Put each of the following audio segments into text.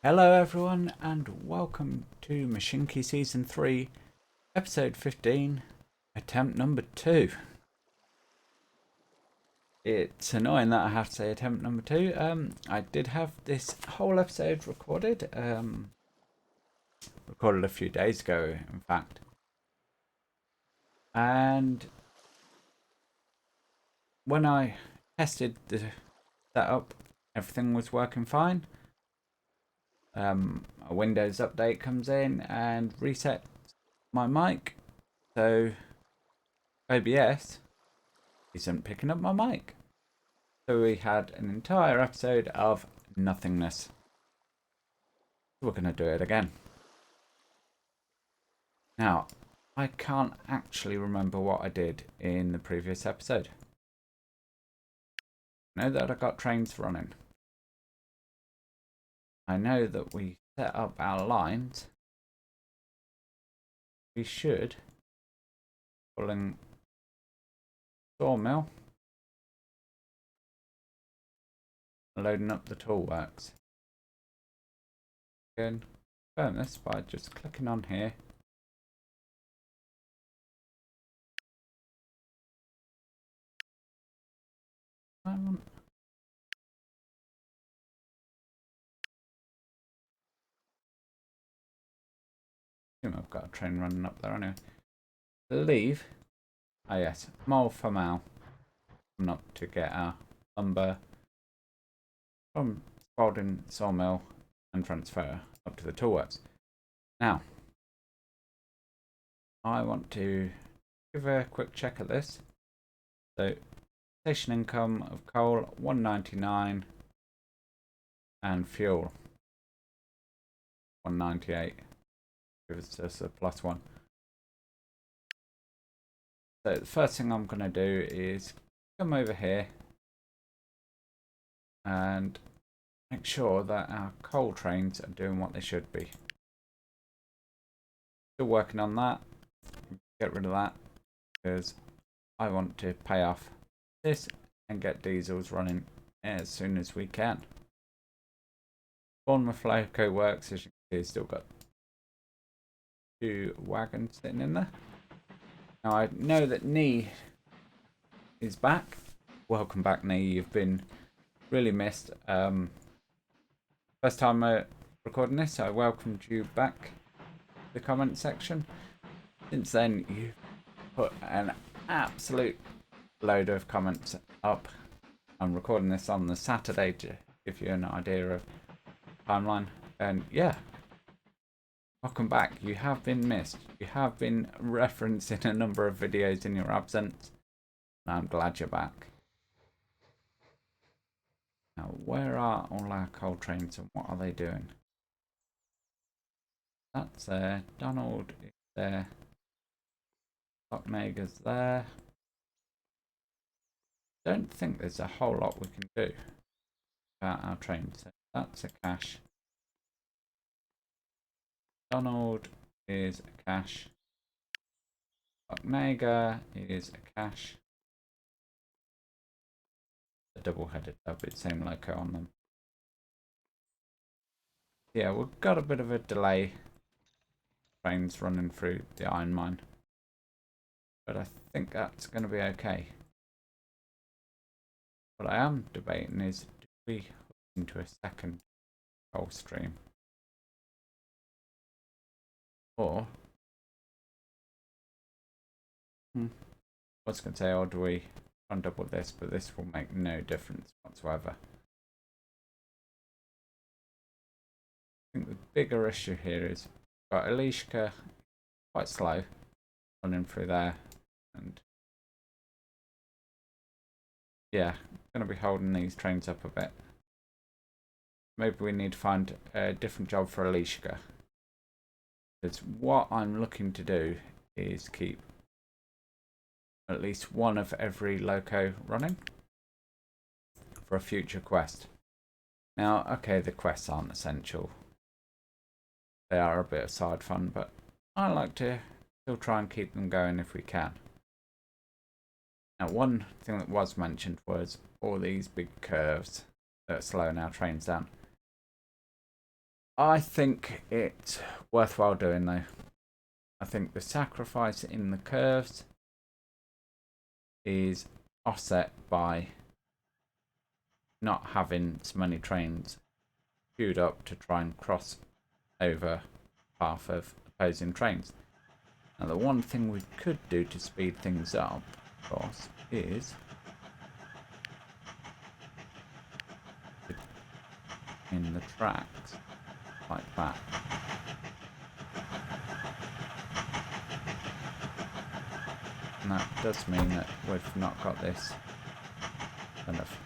Hello everyone and welcome to Mashinky Season 3, Episode 15, Attempt number 2. It's annoying that I have to say attempt number 2. I did have this whole episode recorded, recorded a few days ago in fact. And when I tested the setup, everything was working fine. A Windows update comes in and resets my mic, so OBS isn't picking up my mic. So we had an entire episode of nothingness. We're going to do it again. Now, I can't actually remember what I did in the previous episode. I know that I got trains running. I know that we set up our lines. We should pulling sawmill, loading up the tool works. Again, confirm this by just clicking on here. I want I've got a train running up there anyway. Leave. Ah yes, mole for mile. Not to get our lumber from Spalding sawmill and transfer up to the toolworks. Now, I want to give a quick check at this. So, station income of coal 199 and fuel 198. Gives us a +1. So the first thing I'm going to do is come over here and make sure that our coal trains are doing what they should be. Still working on that. Get rid of that because I want to pay off this and get diesels running as soon as we can. Bournemouth Loco works, as you can see, still got 2 wagons sitting in there. Now I know that Nee is back. Welcome back, Nee. You've been really missed. First time recording this, I welcomed you back to the comment section. Since then, you've put an absolute load of comments up. I'm recording this on the Saturday to give you an idea of timeline. And yeah, welcome back. You have been missed. You have been referenced in a number of videos in your absence. And I'm glad you're back. Now, where are all our coal trains and what are they doing? That's there. Donald is there. Locknager's there. Don't think there's a whole lot we can do about our trains. So that's a cache. Donald is a cache. Locknager is a cache. A double-headed dub, it's same loco on them. Yeah, we've got a bit of a delay. Trains running through the iron mine. But I think that's going to be okay. What I am debating is, do we hook into a second coal stream? Or, I was going to say, or do we undouble this, but this will make no difference whatsoever. I think the bigger issue here is we've got Elishka quite slow running through there, and yeah, going to be holding these trains up a bit. Maybe we need to find a different job for Elishka, because what I'm looking to do is keep at least one of every loco running for a future quest. Now, okay, the quests aren't essential. They are a bit of side fun, but I like to still try and keep them going if we can. Now, one thing that was mentioned was all these big curves that are slowing our trains down. I think it's worthwhile doing though. I think the sacrifice in the curves is offset by not having so many trains queued up to try and cross over path of opposing trains. Now the one thing we could do to speed things up, of course, is in the tracks like that. And that does mean that we've not got this kind of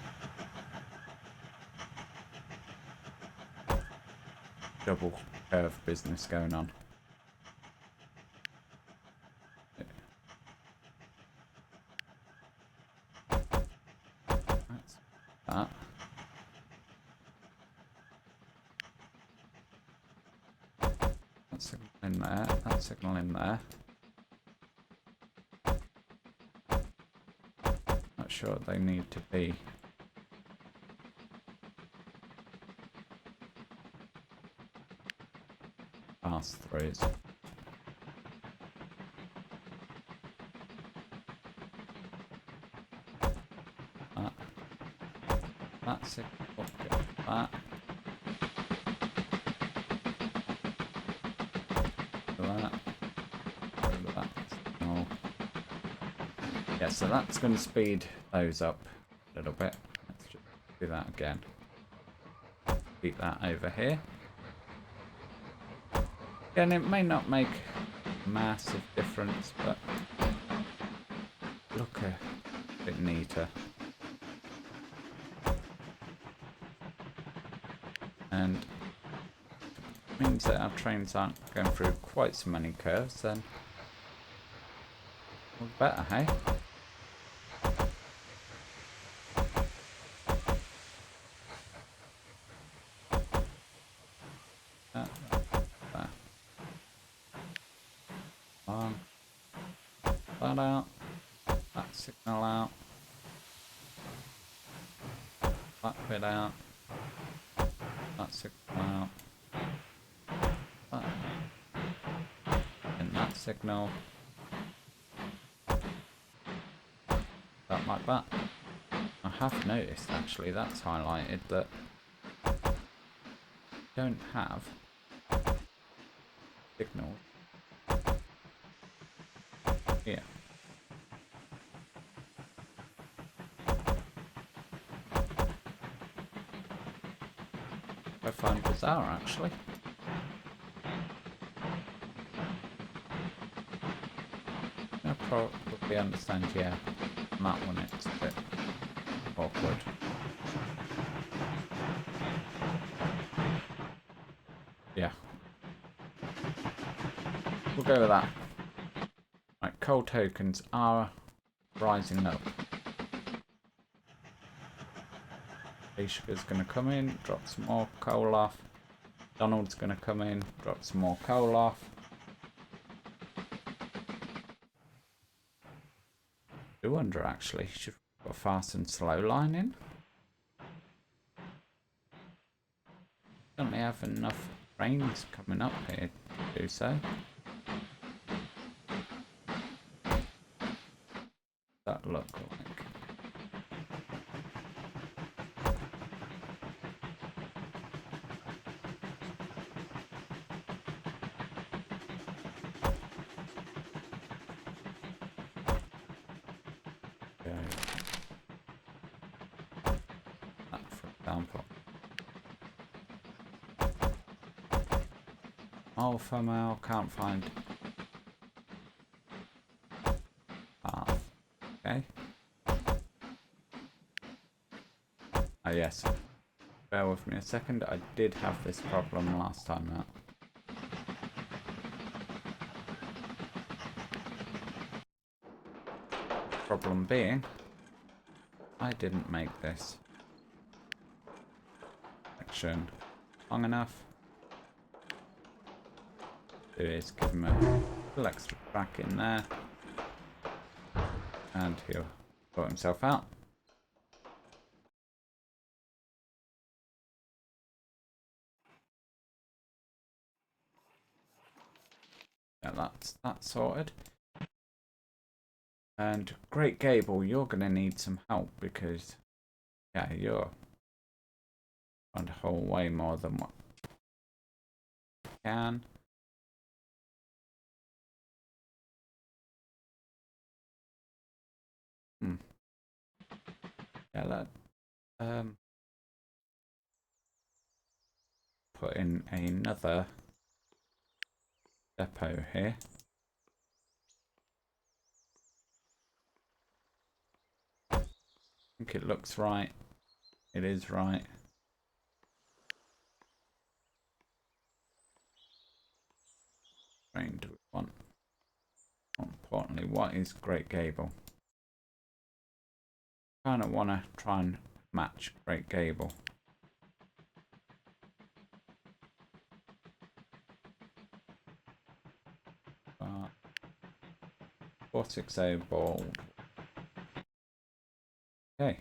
double curve business going on. That's that. That signal in there, that signal in there. Not sure they need to be pass-throughs. That signal, that. That signal. Yeah, so that's going to speed those up a little bit. Let's just do that again. Keep that over here. And it may not make a massive difference, but look a bit neater. And it means that our trains aren't going through quite so many curves, then all the better, hey? That out, that signal out, that bit out, that signal out, that, and that signal, that like that. I have noticed actually that's highlighted that don't have signals here. I find bizarre actually. I probably understand, yeah, on that one it's a bit awkward. Yeah. We'll go with that. Right, coal tokens are rising up. Sugar's going to come in, drop some more coal off. Donald's going to come in, drop some more coal off. I wonder actually, should we put a fast and slow line in? Don't we have enough trains coming up here to do so? That look like? That for example. Alpha male can't find path. Okay. Ah yes. Bear with me a second. I did have this problem last time out. Problem being, I didn't make this section long enough. Do is give him a little extra track in there, and he'll sort himself out. that's that sorted. And Great Gable, you're going to need some help because, yeah, you're trying to hold way more than what you can. Yeah, let put in another depot here. I think it looks right. It is right. Train do we want? More importantly, what is Great Gable? Kind of want to try and match Great Gable. 460 bold. Okay.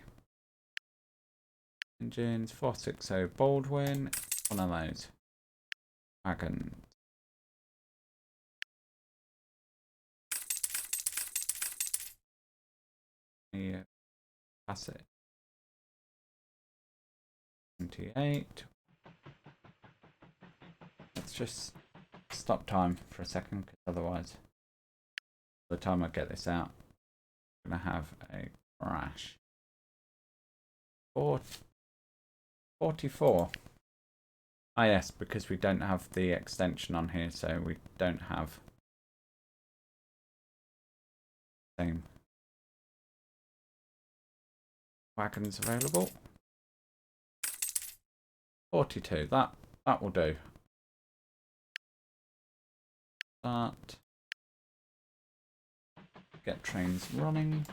Engines 460 Baldwin. One of those. Wagon. Yeah. Pass it. 28. Let's just stop time for a second, because otherwise, by the time I get this out, I'm going to have a crash. 44. Ah yes, because we don't have the extension on here, so we don't have the same wagons available. 42, that will do. Start. Get trains running.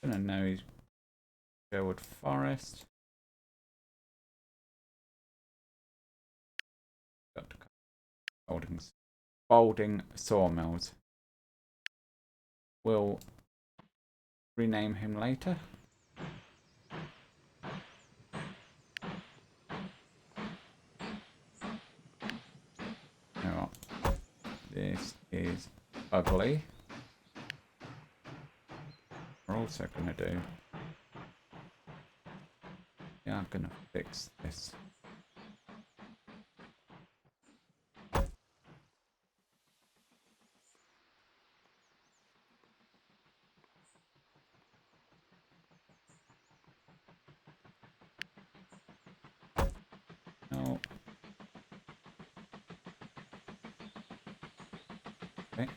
Gonna know Sherwood Forest. Got to Balding Sawmills. We'll rename him later. Now, this is ugly. We're also going to do... Yeah, I'm going to fix this. No. Okay.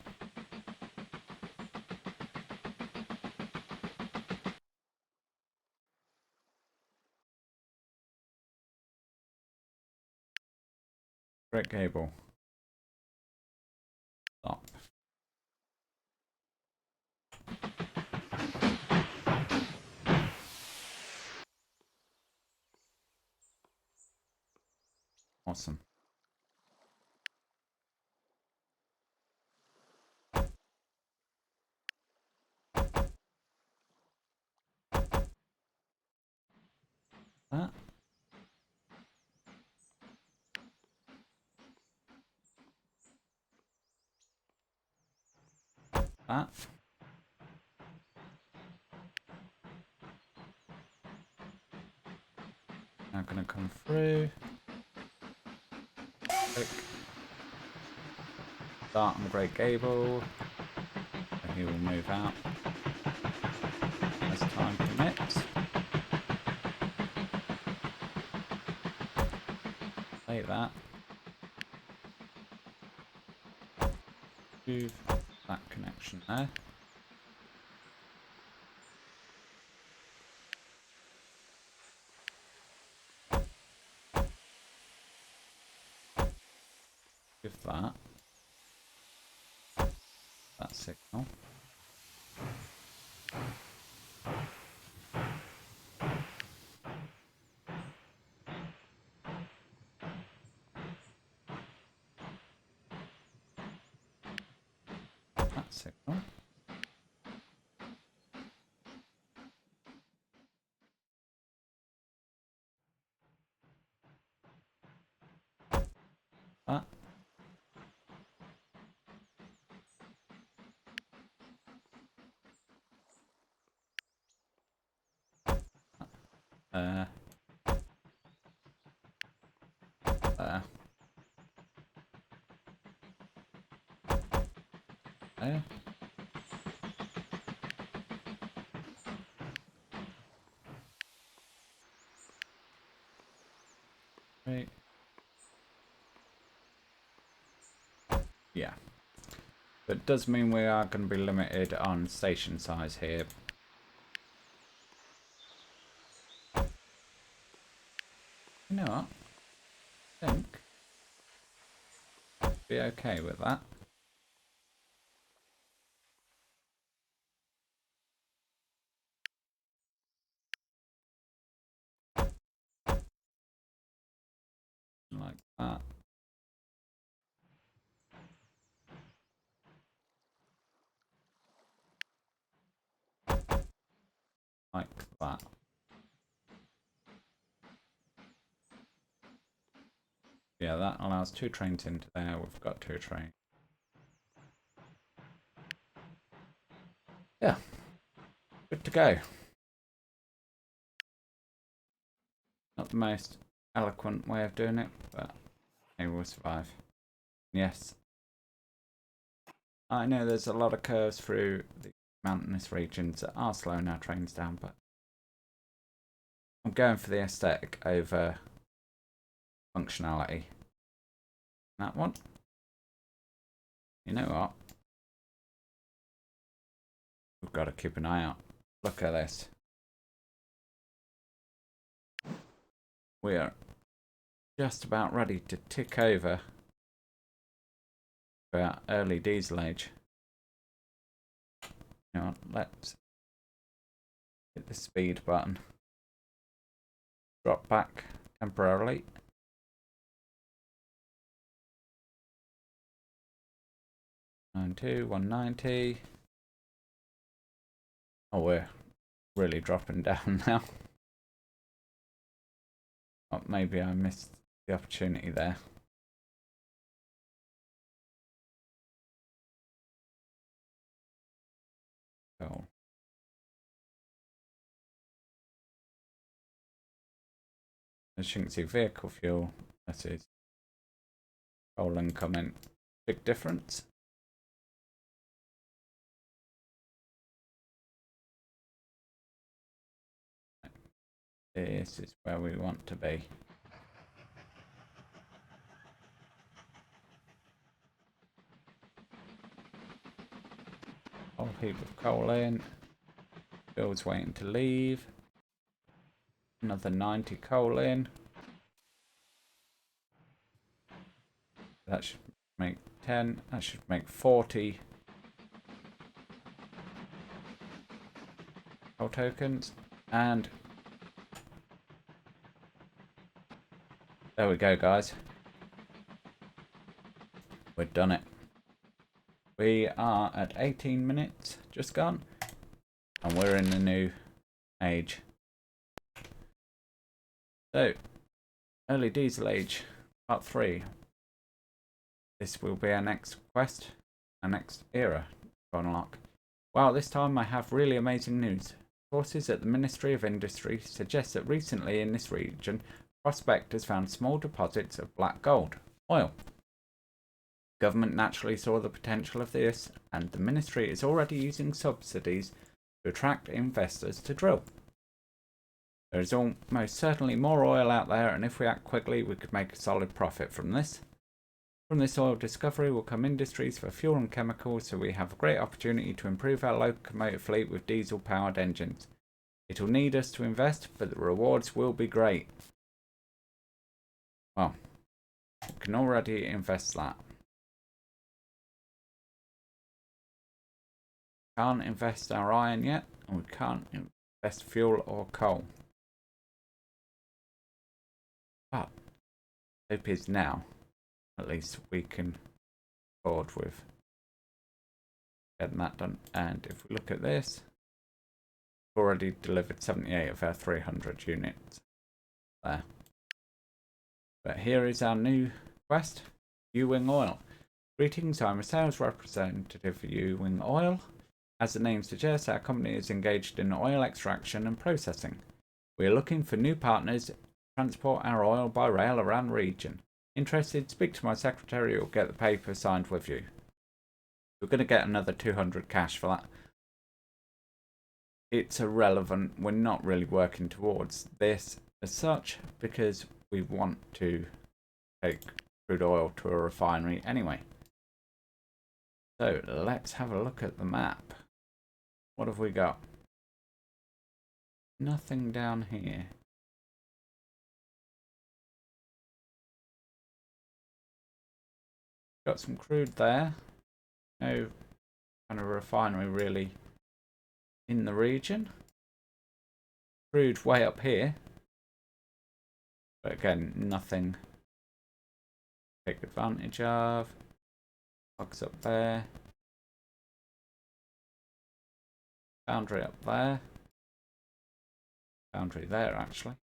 Great Gable. Stop. Awesome. That. That. Now going to come through. Click. Start on Great Gable. So he will move out as time permits. Like that. Move that connection there. Give that signal. That signal. There. There. There. Right. Yeah. But it does mean we are going to be limited on station size here. You know what? I think I'd be okay with that. Like that. Like that. Yeah, that allows 2 trains into there. We've got 2 trains. Yeah. Good to go. Not the most eloquent way of doing it, but maybe we'll survive. Yes. I know there's a lot of curves through the mountainous regions that are slowing our trains down, but I'm going for the aesthetic over functionality. That one. You know what? We've got to keep an eye out. Look at this. We are just about ready to tick over for our early diesel age. You know what? Let's hit the speed button. Drop back temporarily. $190. Oh, we're really dropping down now. Oh, maybe I missed the opportunity there. Cool. As you can see, vehicle fuel, that is coal incoming. Big difference. This is where we want to be. Whole heap of coal in. Bill's waiting to leave. Another 90 coal in. That should make 10. That should make 40 coal tokens. And there we go, guys. We've done it. We are at 18 minutes, just gone. And we're in the new age. So, early diesel age, part 3. This will be our next quest, our next era to unlock. Well, this time I have really amazing news. Sources at the Ministry of Industry suggest that recently in this region, prospectors found small deposits of black gold, oil. The government naturally saw the potential of this, and the ministry is already using subsidies to attract investors to drill. There is almost certainly more oil out there, and if we act quickly, we could make a solid profit from this. From this oil discovery will come industries for fuel and chemicals, so we have a great opportunity to improve our locomotive fleet with diesel-powered engines. It will need us to invest, but the rewards will be great. Well, we can already invest that. Can't invest our iron yet, and we can't invest fuel or coal. But hope is now, at least we can afford with getting that done. And if we look at this, we've already delivered 78 of our 300 units there. But here is our new quest, U-Wing Oil. Greetings, I'm a sales representative for U-Wing Oil. As the name suggests, our company is engaged in oil extraction and processing. We are looking for new partners to transport our oil by rail around the region. Interested? Speak to my secretary or get the paper signed with you. We're going to get another 200 cash for that. It's irrelevant. We're not really working towards this as such because we want to take crude oil to a refinery anyway. So let's have a look at the map. What have we got? Nothing down here. Got some crude there. No kind of refinery really in the region. Crude way up here. But again, nothing to take advantage of. Box up there. Boundary up there. Boundary there actually.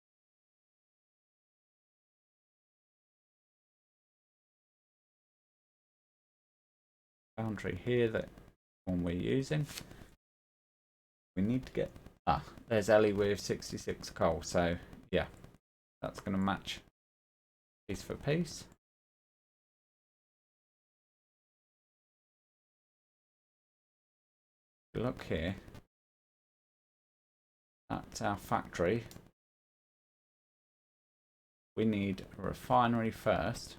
Boundary here, that one we're using. We need to get there's Ellie with 66 coal, so yeah, that's going to match piece for piece. Look here, that's our factory. We need a refinery first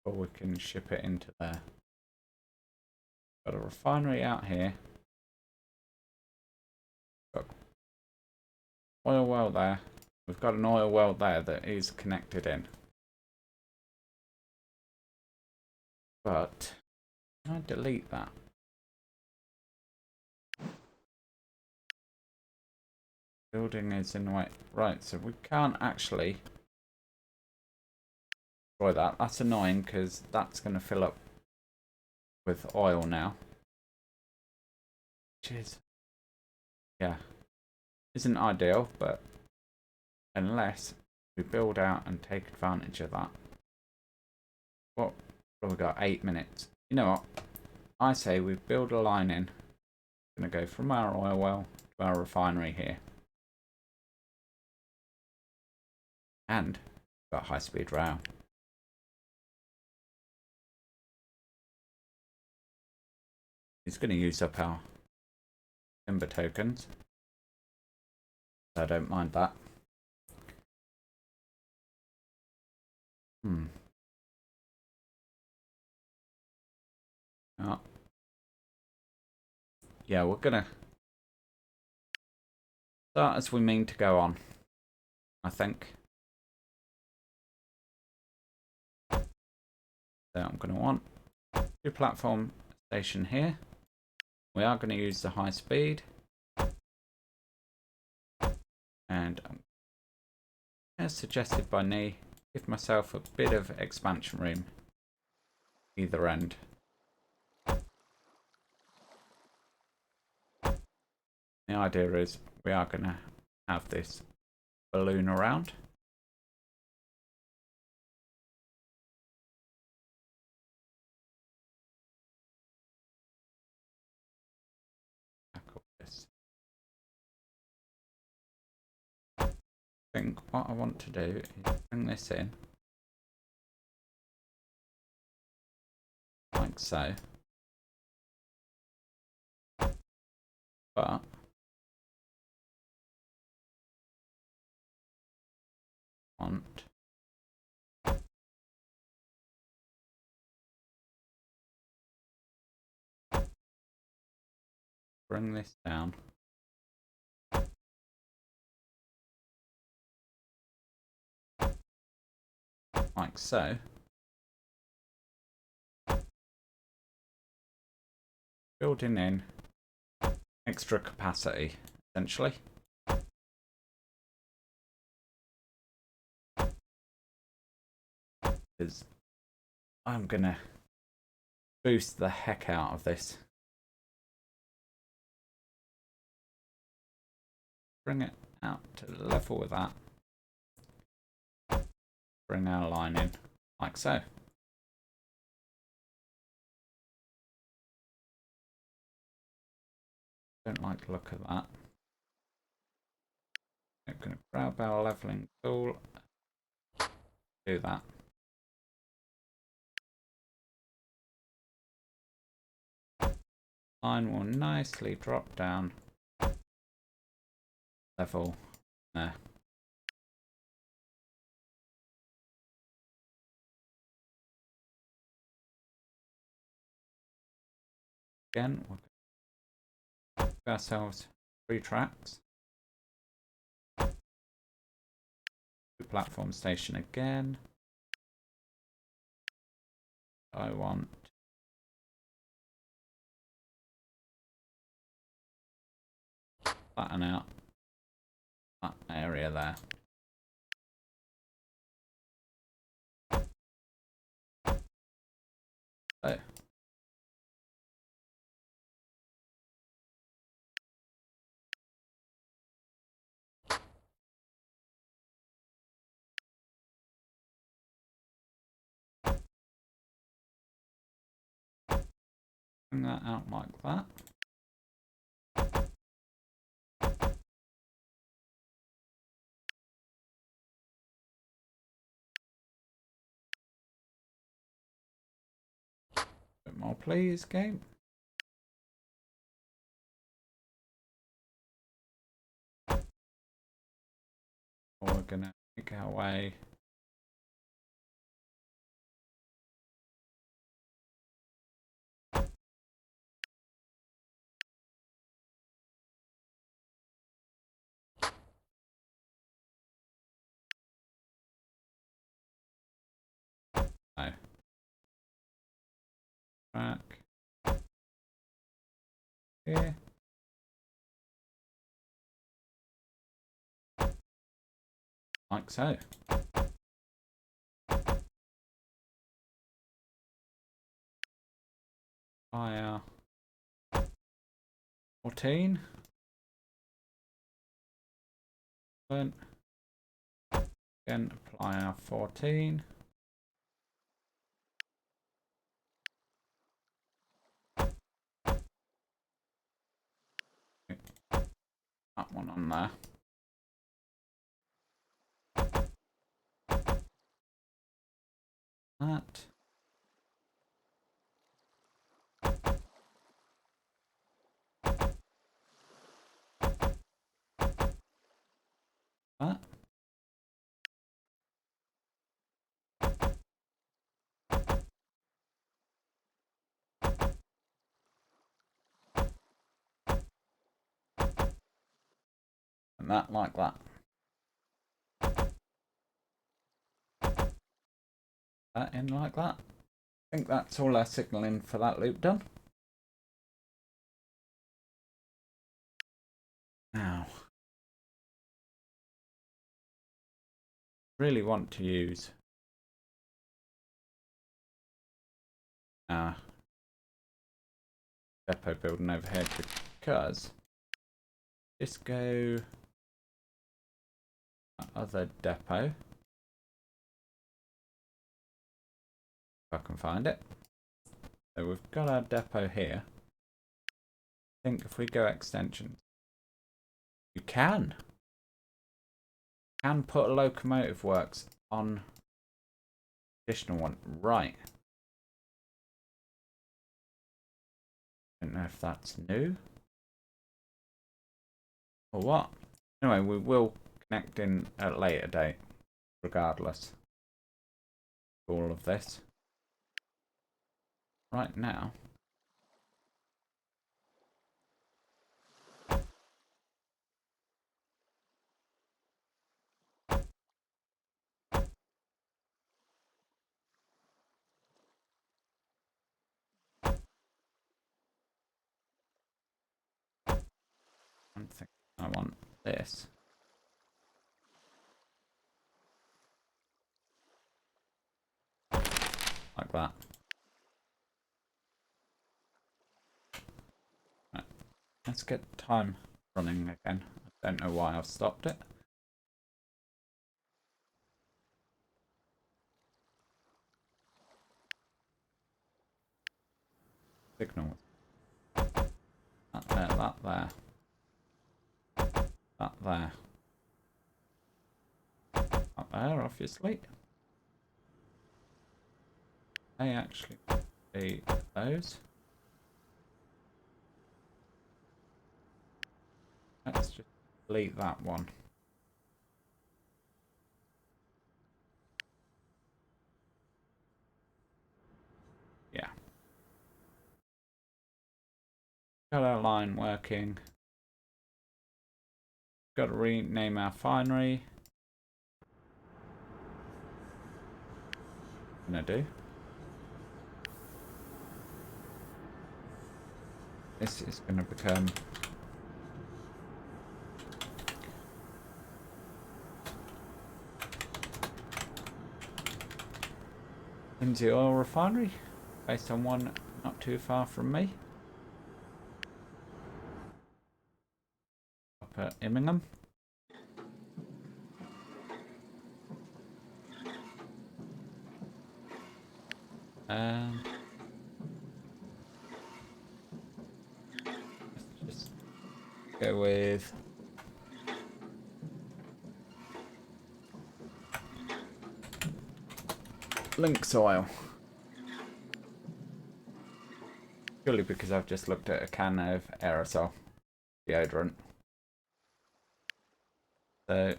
before we can ship it into there. Got a refinery out here. Got oil well there. We've got an oil well there that is connected in. But can I delete that? Building is in the way. Right, so we can't actually destroy that. That's annoying because that's going to fill up with oil now. Which is, yeah, isn't ideal, but unless we build out and take advantage of that. What have we got? 8 minutes. You know what? I say we build a line in. Going to go from our oil well to our refinery here. And got high-speed rail. It's going to use up our timber tokens. So I don't mind that. Oh. Yeah, we're going to start as we mean to go on, I think. So I'm going to want 2 platform station here. We are going to use the high speed. And as suggested by Nee, give myself a bit of expansion room either end. The idea is we are going to have this balloon around. Tackle this. I think what I want to do is bring this in like so. But want bring this down like so. Building in extra capacity essentially. Because I'm gonna boost the heck out of this. Bring it out to level with that. Bring our line in like so. Don't like the look of that. I'm going to grab our leveling tool. Do that. Line will nicely drop down. Level there. Again, we'll give ourselves 3 tracks. Platform station again. I want flatten out that area there. So bring that out like that. Bit more please, game. We're gonna make our way track here. Like so. Fire 14. Then again apply our 14. That one on there. That. That. And that like that. That in like that. I think that's all our signalling for that loop done. Now, really want to use our depot building overhead because just go other depot. If I can find it. So we've got our depot here. I think if we go extensions, you can put a locomotive works on additional one. Right. Don't know if that's new or what. Anyway, we will connect in at a later date, regardless of all of this. Right now, I'm thinking I want this. Like that. Right. Let's get time running again. I don't know why I've stopped it. Signal. That there, that there. That there. fire, obviously. They actually be those. Let's just delete that one. Yeah. Got our line working. Got to rename our finery. Gonna do. This is gonna become Lindsay Oil Refinery, based on one not too far from me. Up at Immingham. Let's just go with Lynx oil. Purely because I've just looked at a can of aerosol deodorant. So,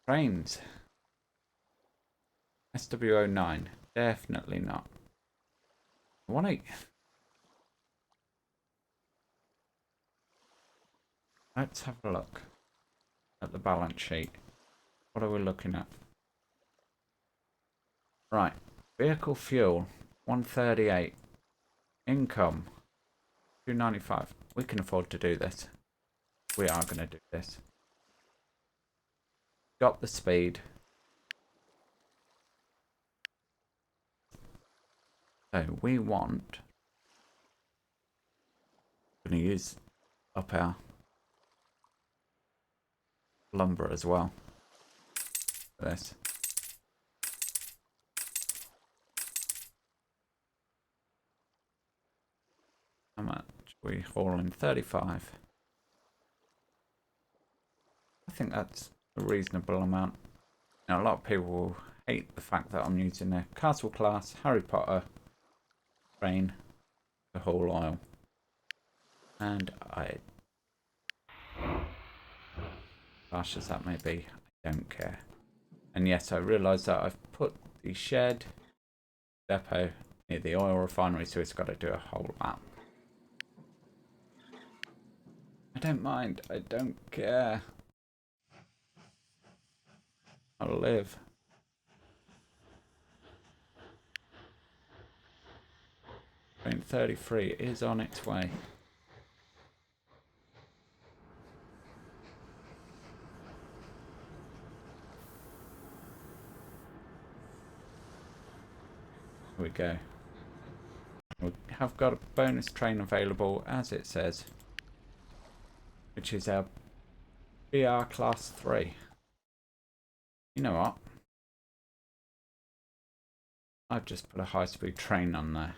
trains. SW09. Definitely not. 18. Let's have a look at the balance sheet. What are we looking at? Right. Vehicle fuel, 138. Income, 295. We can afford to do this. We are going to do this. Got the speed. So we want... going to use up our lumber as well for this. How much we haul in? 35. I think that's a reasonable amount. Now, a lot of people will hate the fact that I'm using a Castle class Harry Potter train to haul oil. And harsh as that may be, I don't care. And yes, I realise that I've put the shed depot near the oil refinery, so it's got to do a whole lap. I don't mind. I don't care. I'll live. Train 33 is on its way. Here we go. We have got a bonus train available, as it says, which is our BR Class 3. You know what? I've just put a high-speed train on there.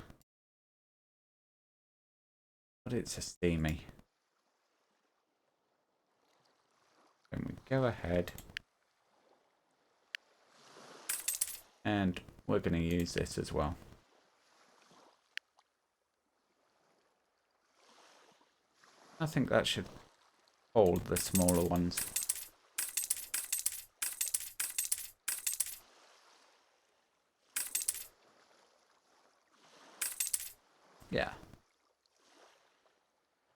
But it's a steamy. Then we go ahead. And we're going to use this as well. I think that should hold the smaller ones. Yeah.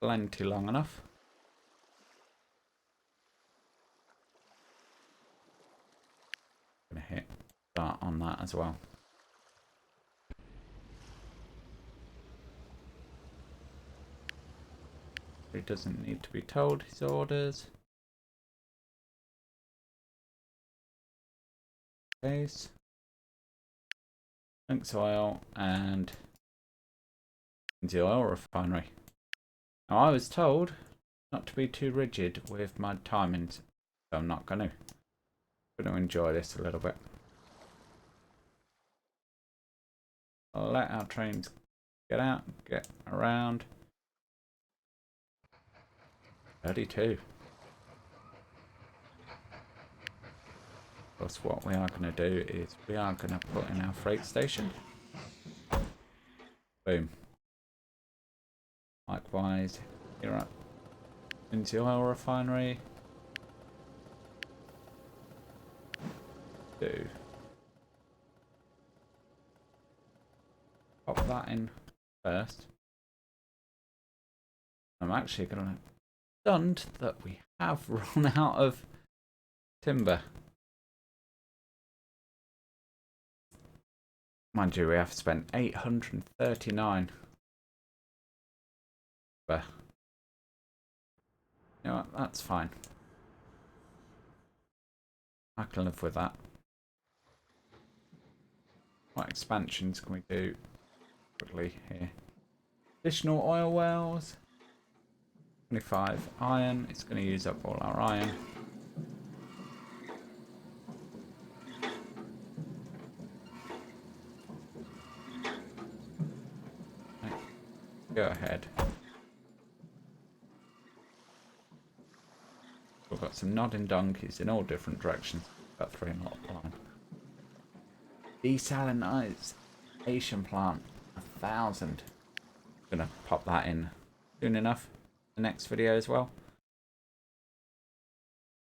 Plenty long enough. Gonna hit start on that as well. He doesn't need to be told his orders. Case. Lynx oil and the oil refinery. Now I was told not to be too rigid with my timings, so I'm not going to enjoy this a little bit. I'll let our trains get out, get around. 32. Plus what we are going to do is we are going to put in our freight station. Boom. Likewise, here up into the oil refinery. Do. Pop that in first. I'm actually going to stunned that we have run out of timber. Mind you, we have spent 839. But you know what, that's fine. I can live with that. What expansions can we do quickly here? Additional oil wells. 25 iron. It's going to use up all our iron. Right. Go ahead. We've got some nodding donkeys in all different directions. Got 3 in lot line. Desalinization plant. 1,000. Gonna pop that in soon enough. The next video as well.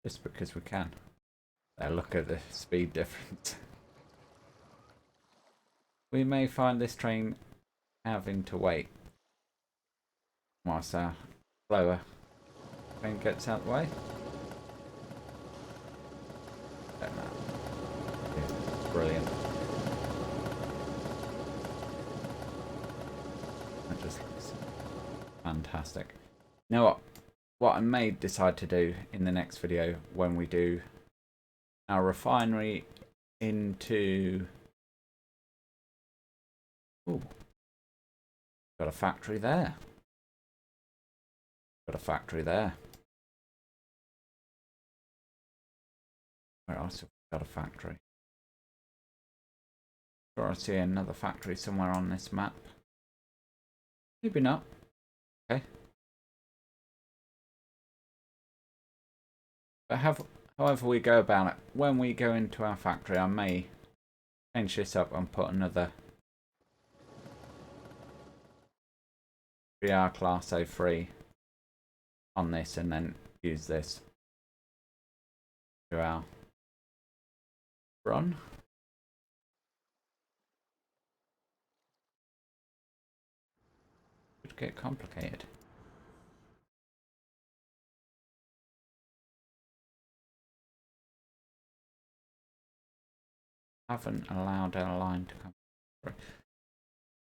Just because we can. Now look at the speed difference. We may find this train having to wait whilst our slower train gets out of the way. Don't know. It's brilliant. That just looks fantastic. You know what I may decide to do in the next video when we do our refinery into... Ooh. Got a factory there. Got a factory there. Where else have we got a factory? Sure, I see another factory somewhere on this map. Maybe not. Okay. But however we go about it, when we go into our factory, I may change this up and put another 3R Class A3 on this and then use this to our run. Could get complicated. Haven't allowed our line to come through.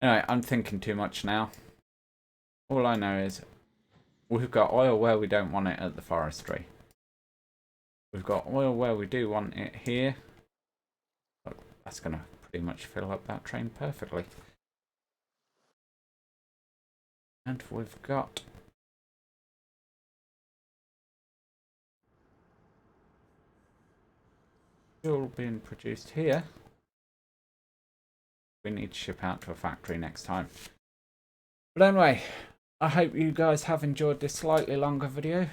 Anyway, I'm thinking too much now. All I know is we've got oil where we don't want it at the forestry. We've got oil where we do want it here. Look, that's going to pretty much fill up that train perfectly. And we've got fuel being produced here. We need to ship out to a factory next time. But anyway, I hope you guys have enjoyed this slightly longer video.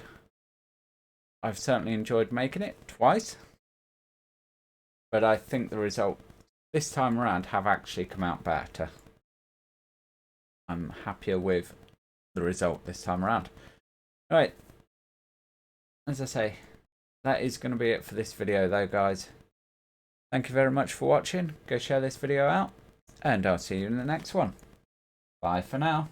I've certainly enjoyed making it twice. But I think the result this time around have actually come out better. I'm happier with the result this time around. Alright, as I say, that is going to be it for this video though, guys. Thank you very much for watching. Go share this video out, and I'll see you in the next one. Bye for now.